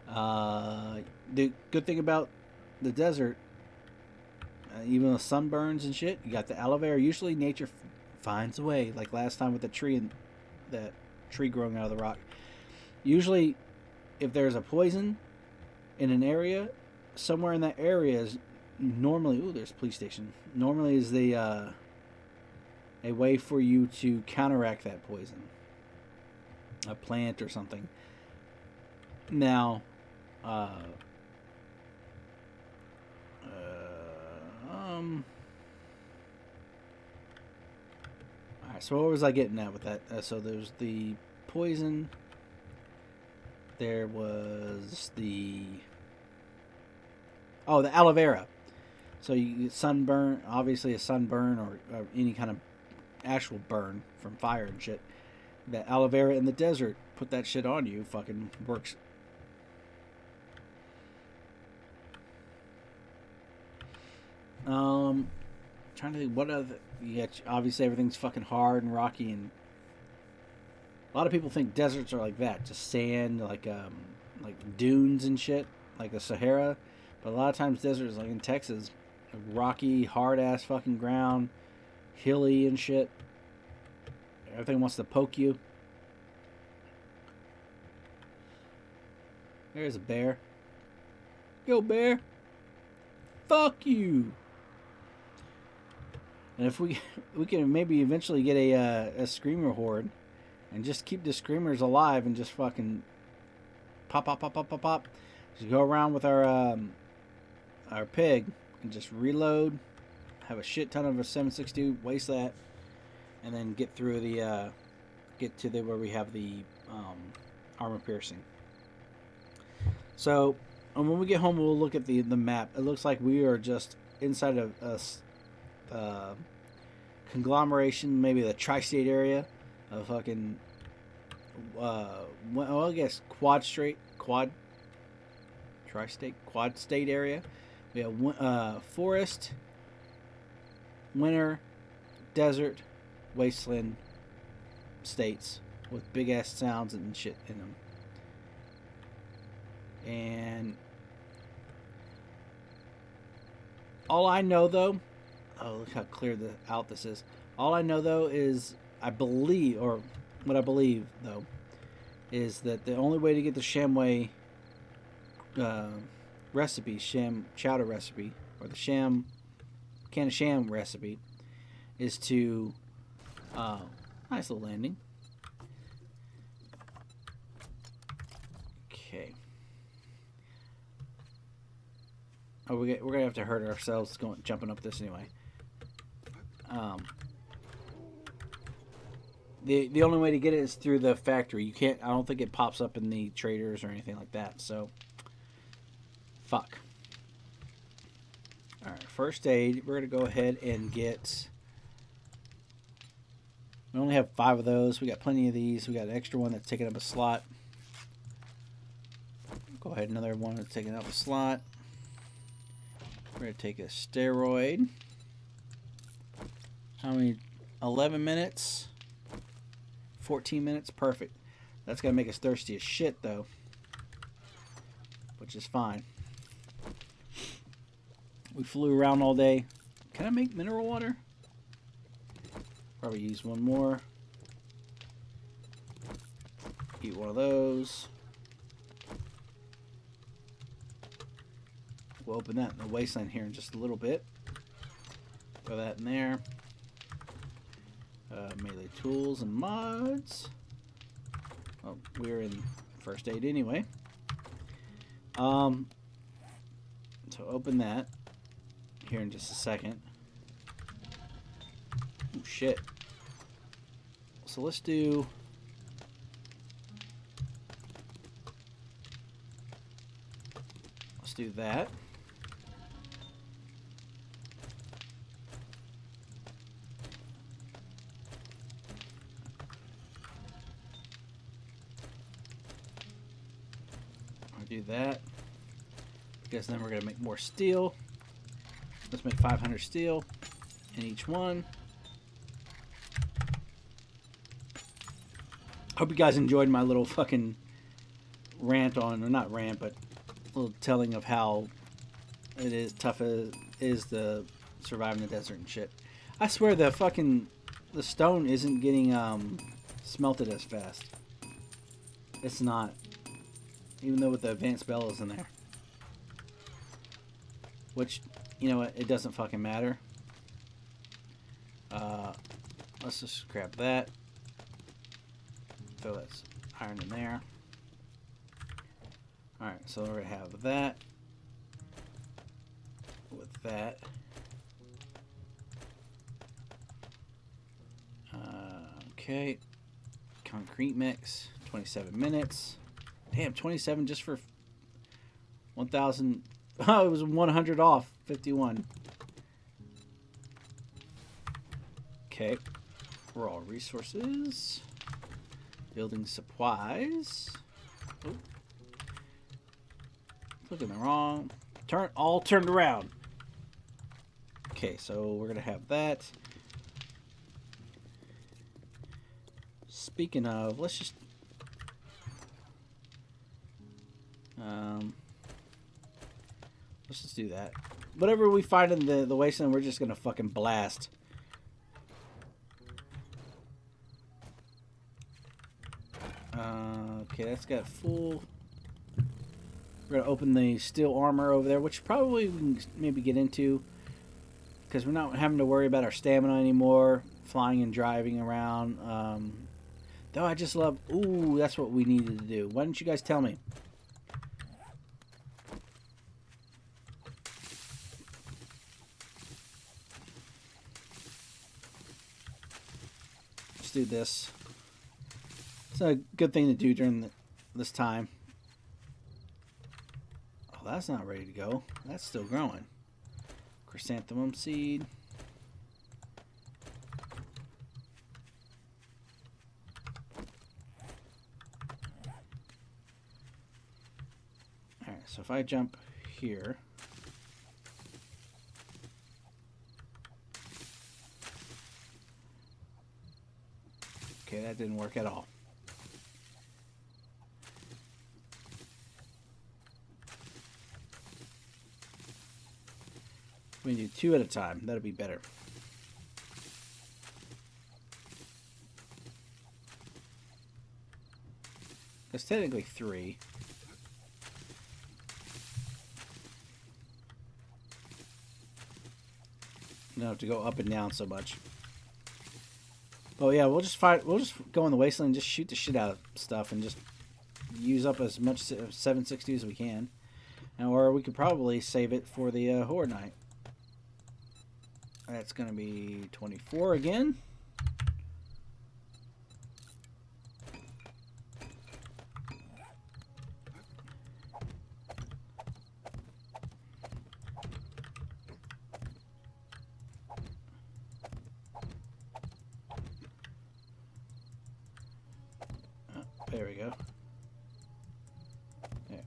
The good thing about the desert, even with sunburns and shit, you got the aloe vera. Usually nature finds a way, like last time with the tree and that tree growing out of the rock. Usually, if there's a poison in an area, somewhere in that area is normally, ooh, there's a police station. Normally is the a way for you to counteract that poison. A plant or something. Now, alright, so what was I getting at with that? So there's the poison. There was the aloe vera. So you get sunburn, obviously a sunburn or any kind of actual burn from fire and shit. That aloe vera in the desert, put that shit on you, fucking works. Trying to think what other. Yeah, obviously everything's fucking hard and rocky, and a lot of people think deserts are like that, just sand, like dunes and shit, like the Sahara. But a lot of times deserts, like in Texas, rocky, hard ass fucking ground, hilly and shit. Everything wants to poke you. There's a bear. Go bear. Fuck you. And if we can maybe eventually get a screamer horde, and just keep the screamers alive and just fucking pop. Just go around with our pig and just reload. Have a shit ton of a 7.62, waste that, and then get through the get to the where we have the armor piercing. So, and when we get home, we'll look at the map. It looks like we are just inside of a conglomeration, maybe the tri-state area of fucking. Well, I guess quad state area. We have forest, winter, desert, wasteland states with big ass sounds and shit in them. And all I know though, oh look how clear out this is. All I know though is I believe though, is that the only way to get the shamway recipe, sham chowder recipe, or the can of sham recipe, is to nice little landing. Okay. Oh, we're gonna have to hurt ourselves jumping up this anyway. The only way to get it is through the factory. You can't. I don't think it pops up in the traders or anything like that. So, fuck. All right, first aid. We're gonna go ahead and get. We only have 5 of those. We got plenty of these. We got an extra one that's taking up a slot. Go ahead, another one that's taking up a slot. We're going to take a steroid. How many? 11 minutes? 14 minutes? Perfect. That's going to make us thirsty as shit, though. Which is fine. We flew around all day. Can I make mineral water? Probably use one more. Eat one of those. We'll open that in the wasteland here in just a little bit. Throw that in there. Melee tools and mods. Oh, we're in first aid anyway. So open that here in just a second. Oh shit. So let's do. do that. I'll do that. Because then we're going to make more steel. Let's make 500 steel in each one. Hope you guys enjoyed my little fucking rant on, or not rant, but a little telling of how it is tough it is to survive in the desert and shit. I swear the stone isn't getting smelted as fast. It's not. Even though with the advanced bell is in there. Which, you know what, it doesn't fucking matter. Let's just grab that. Throw that iron in there. Alright, so we're going to have that. With that. Okay. Concrete mix. 27 minutes. Damn, 27 just for 1,000. Oh, it was 100 off. 51. Okay. Raw resources. Building supplies. Oh. Looking the wrong. All turned around. Okay, so we're gonna have that. Speaking of, let's just do that. Whatever we find in the wasteland, we're just gonna fucking blast. Okay, that's got full. We're gonna open the steel armor over there, which probably we can maybe get into, because we're not having to worry about our stamina anymore, flying and driving around. Though I just love. Ooh, that's what we needed to do. Why didn't you guys tell me? Let's do this. It's a good thing to do during this time. Oh, that's not ready to go. That's still growing. Chrysanthemum seed. Alright, so if I jump here. Okay, that didn't work at all. We can do 2 at a time. That'll be better. It's technically 3. You don't have to go up and down so much. Oh yeah, we'll just go in the wasteland and just shoot the shit out of stuff and just use up as much 760 as we can. Or we could probably save it for the Horde Night. That's going to be 24 again. Oh, there we go. There.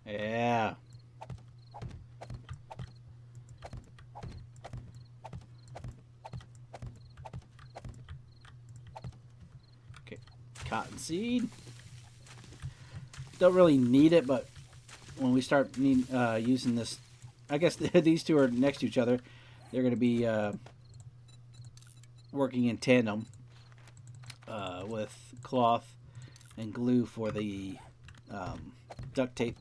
Yeah. Okay. Cottonseed. Don't really need it, but when we start using this, I guess these two are next to each other. They're going to be working in tandem with cloth and glue for the duct tape.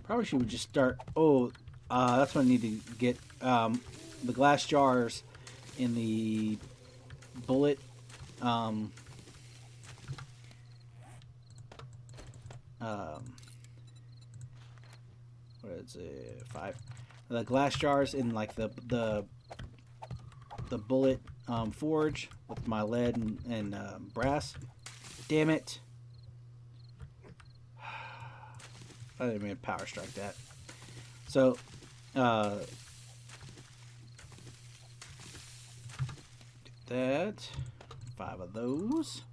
Probably should just start. Oh, that's what I need to get. The glass jars in the bullet. what is it? 5. The glass jars in like the bullet forge with my lead and brass. Damn it! I didn't mean to power strike that. So, that 5 of those.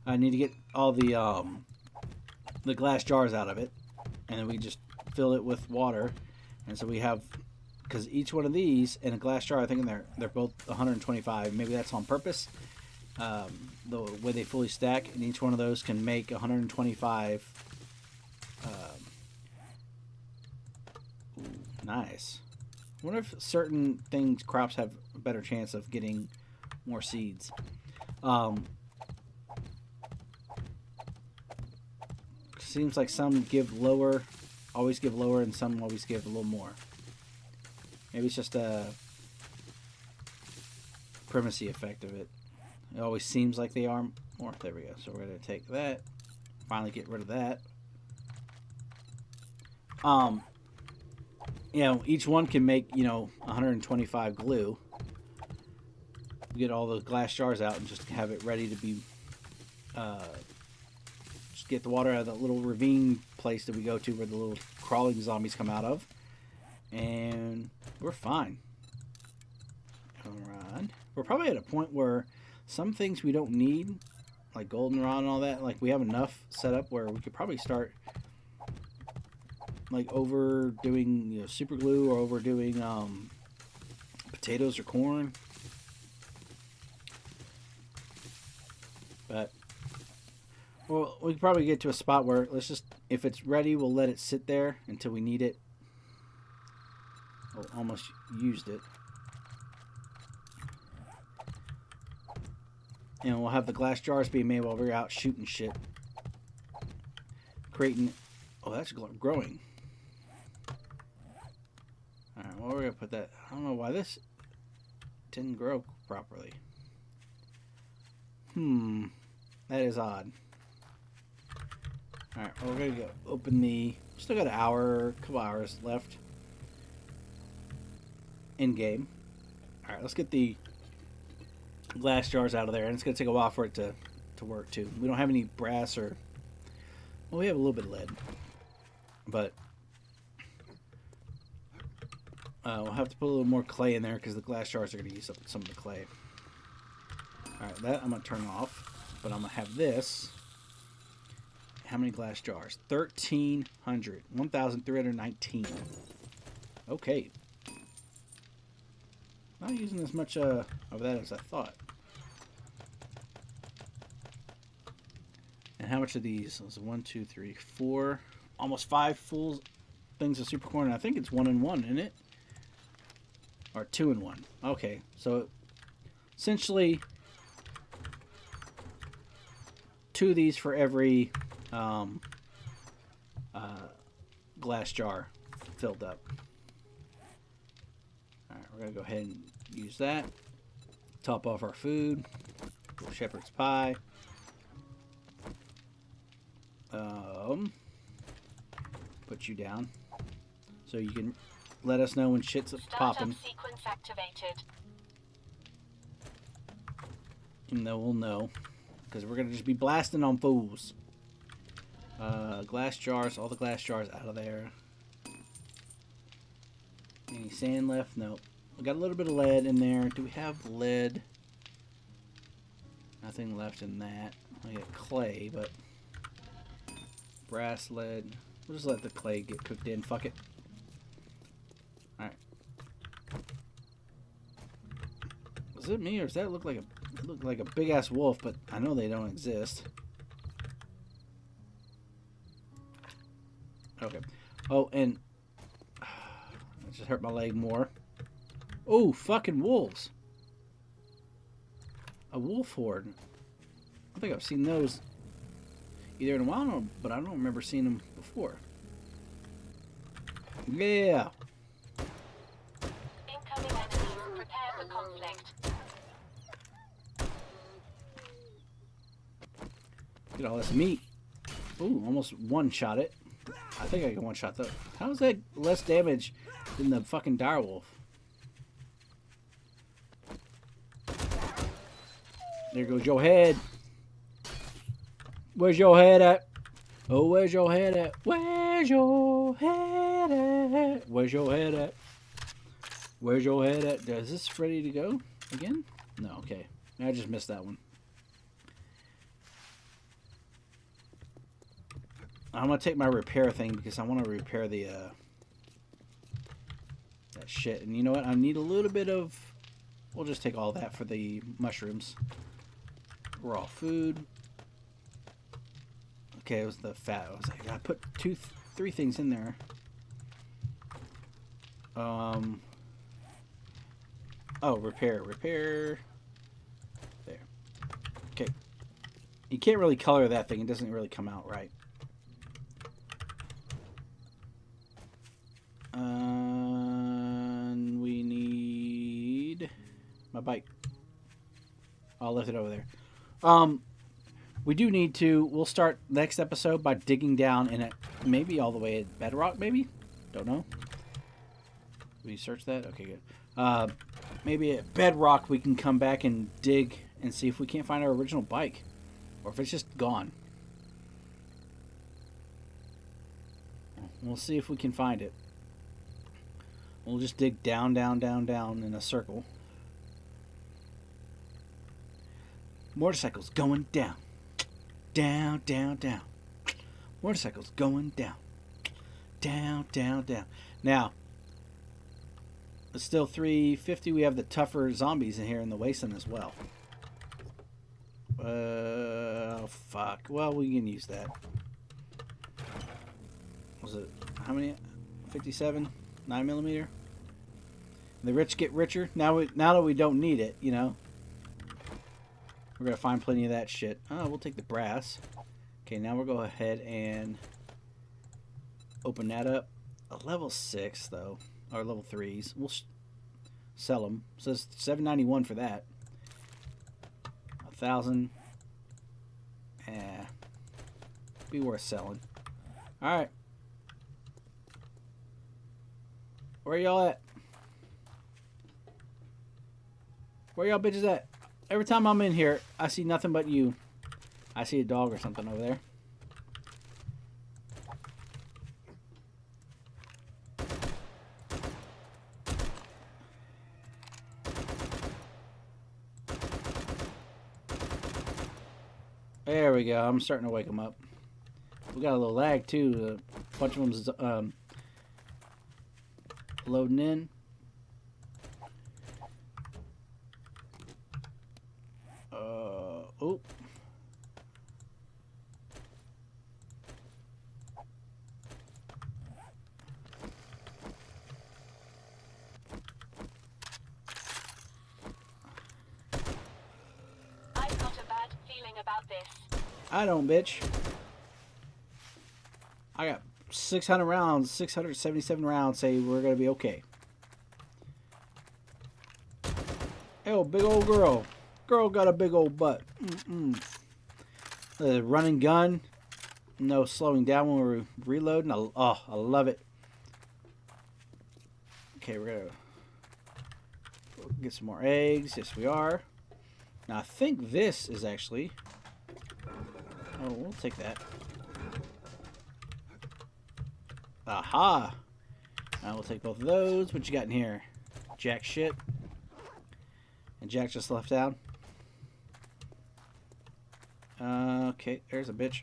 I need to get all the glass jars out of it, and then we just fill it with water. And so we have, because each one of these in a glass jar, I think they're both 125. Maybe that's on purpose. The way they fully stack, and each one of those can make 125. Nice. I wonder if certain crops have a better chance of getting more seeds. Seems like some give lower, always give lower, and some always give a little more. Maybe it's just a primacy effect of it. It always seems like they are more. There we go. So we're going to take that. Finally get rid of that. You know, each one can make, 125 glue. Get all the glass jars out and just have it ready to be, just get the water out of that little ravine place that we go to where the little crawling zombies come out of. And we're fine. Alright. We're probably at a point where some things we don't need, like goldenrod and all that, like we have enough set up where we could probably start like overdoing super glue or overdoing potatoes or corn. But well, we could probably get to a spot where let's just, if it's ready, we'll let it sit there until we need it. Well, almost used it. And we'll have the glass jars being made while we're out shooting shit. Creating. Oh, that's growing. Alright, well, we're going to put that. I don't know why this didn't grow properly. That is odd. Alright, well, we're going to go open the. Still got a couple hours left in game. Alright, let's get the glass jars out of there, and it's going to take a while for it to work too. We don't have any brass or, well, we have a little bit of lead, but we'll have to put a little more clay in there because the glass jars are going to use up some of the clay. Alright, that I'm going to turn off, but I'm going to have this. How many glass jars? 1,300. 1,319. Okay. Not using as much of that as I thought. And how much of these? It was 1, 2, 3, 4, almost 5 full things of super corn. I think it's 1 in 1, isn't it? Or 2 in 1. Okay, so essentially 2 of these for every glass jar filled up. Alright, we're going to go ahead and use that. Top off our food. Shepherd's pie. Put you down so you can let us know when shit's popping. Startup sequence activated. And then we'll know, because we're gonna just be blasting on fools. Glass jars, all the glass jars out of there. Any sand left? Nope. We got a little bit of lead in there. Do we have lead? Nothing left in that. I got clay, but brass, lead. We'll just let the clay get cooked in. Fuck it. Alright. Was it me, or does that look like a big ass wolf? But I know they don't exist. Okay. Oh, and I just hurt my leg more. Oh, fucking wolves! A wolf horde. I think I've seen those either in a while, but I don't remember seeing them before. Yeah. Incoming enemies. Prepare for conflict. Get all this meat. Ooh, almost one-shot it. I think I can one-shot those. How is that less damage than the fucking direwolf? There goes your head. Where's your head at? Oh, where's your head at? Where's your head at? Where's your head at? Where's your head at? Is this ready to go again? No, okay. I just missed that one. I'm gonna take my repair thing because I want to repair the that shit. And you know what? I need a little bit of. We'll just take all that for the mushrooms. Raw food. Okay, it was the fat. I was like, I put 3 things in there. Oh, repair. There. Okay. You can't really color that thing. It doesn't really come out right. We need my bike. I'll lift it over there. We do need to. We'll start next episode by digging down in it, maybe all the way at bedrock. Maybe, don't know. Did we search that? Okay, good. Maybe at bedrock we can come back and dig and see if we can't find our original bike, or if it's just gone. We'll see if we can find it. We'll just dig down in a circle. Motorcycles going down. Down. Motorcycles going down. Down. Now, it's still 350. We have the tougher zombies in here in the wasteland as well. Oh, fuck. Well, we can use that. Was it, how many? 57? 9mm? The rich get richer. Now that we don't need it, you know. We're going to find plenty of that shit. Oh, we'll take the brass. Okay, now we'll go ahead and open that up. A level 6, though. Or level 3s. We'll sell them. It says $7.91 for that. 1,000. Be worth selling. Alright. Where y'all at? Where y'all bitches at? Every time I'm in here, I see nothing but you. I see a dog or something over there. There we go. I'm starting to wake them up. We got a little lag too. A bunch of them's loading in. Oh. I've got a bad feeling about this. I don't, bitch. I got 600 rounds, 677 rounds say we're going to be okay. Oh, big old girl. Girl got a big old butt. The running gun. No slowing down when we're reloading. I love it. Okay, we're going to get some more eggs. Yes, we are. Now, I think this is actually... Oh, we'll take that. Aha! Now we'll take both of those. What you got in here? Jack shit. And Jack just left out. Okay, there's a bitch.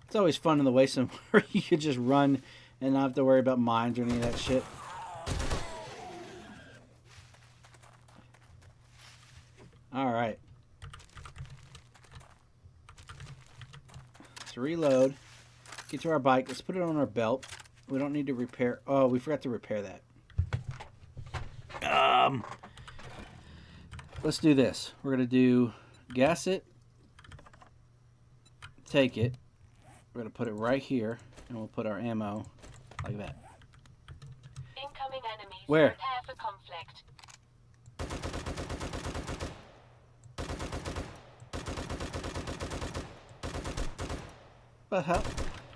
It's always fun in the wasteland where you could just run and not have to worry about mines or any of that shit. Alright. Let's reload. Get to our bike. Let's put it on our belt. We don't need to repair... Oh, we forgot to repair that. Let's do this. We're going to do gas it. Take it. We're going to put it right here. And we'll put our ammo like that. Incoming enemies. Where? Prepare for conflict. But how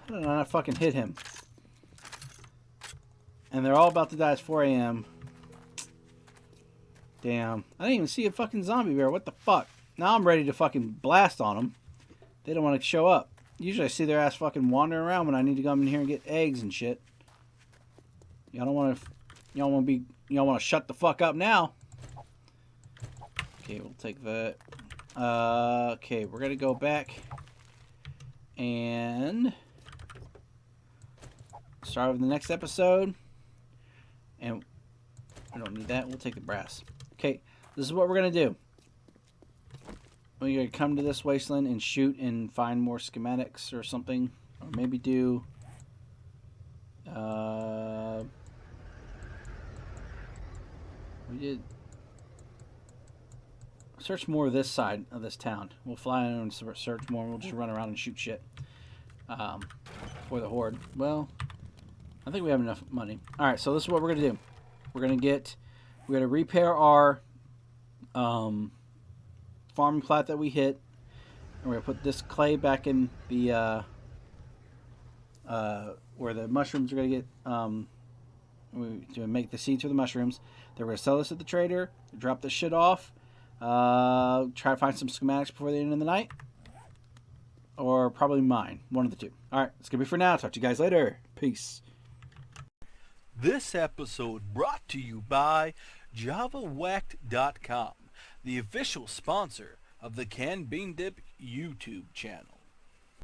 did I not fucking hit him? And they're all about to die. It's 4 a.m. Damn. I didn't even see a fucking zombie bear. What the fuck? Now I'm ready to fucking blast on them. They don't want to show up. Usually I see their ass fucking wandering around when I need to come in here and get eggs and shit. Y'all don't want to... Y'all want to be... Y'all want to shut the fuck up now. Okay, we'll take that. Okay, we're going to go back and start with the next episode. And we don't need that. We'll take the brass. Okay, this is what we're going to do. We're going to come to this wasteland and shoot and find more schematics or something. Or maybe do... we did... Search more of this side of this town. We'll fly in and search more. We'll just run around and shoot shit. For the horde. Well, I think we have enough money. Alright, so this is what we're going to do. We're going to repair our farming plat that we hit. And we're going to put this clay back in the where the mushrooms are going to get to make the seeds for the mushrooms. Then we're going to sell this at the trader, drop this shit off, try to find some schematics before the end of the night, or probably mine, one of the two. Alright, that's going to be for now. Talk to you guys later. Peace. This episode brought to you by JavaWhacked.com, the official sponsor of the Can Bean Dip YouTube channel.